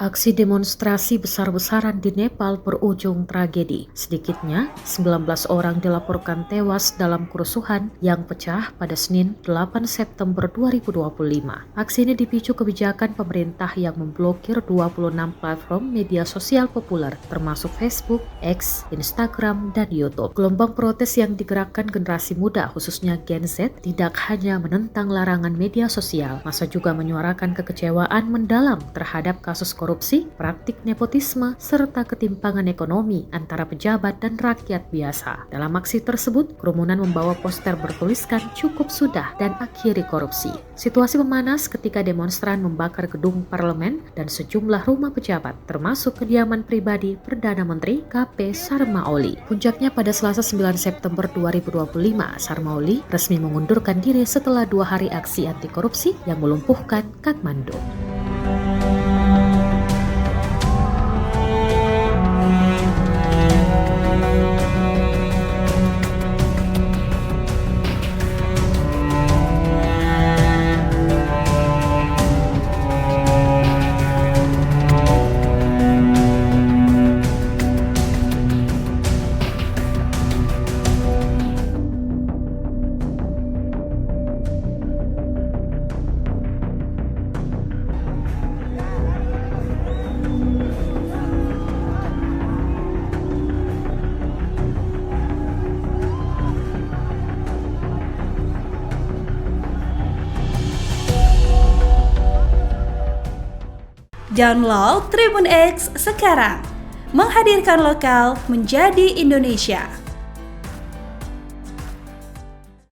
Aksi demonstrasi besar-besaran di Nepal berujung tragedi. Sedikitnya 19 orang dilaporkan tewas dalam kerusuhan yang pecah pada Senin 8 September 2025. Aksi ini dipicu kebijakan pemerintah yang memblokir 26 platform media sosial populer termasuk Facebook, X, Instagram, dan YouTube. Gelombang protes yang digerakkan generasi muda khususnya Gen Z tidak hanya menentang larangan media sosial, masa juga menyuarakan kekecewaan mendalam terhadap kasus korupsi, praktik nepotisme, serta ketimpangan ekonomi antara pejabat dan rakyat biasa. Dalam aksi tersebut, kerumunan membawa poster bertuliskan "Cukup sudah" dan "Akhiri korupsi". Situasi memanas ketika demonstran membakar gedung parlemen dan sejumlah rumah pejabat, termasuk kediaman pribadi Perdana Menteri KP Sharma Oly. Puncaknya pada Selasa 9 September 2025, Sharma Oly resmi mengundurkan diri setelah 2 hari aksi anti korupsi yang melumpuhkan Kathmandu. Download Tribun X sekarang, menghadirkan lokal menjadi Indonesia.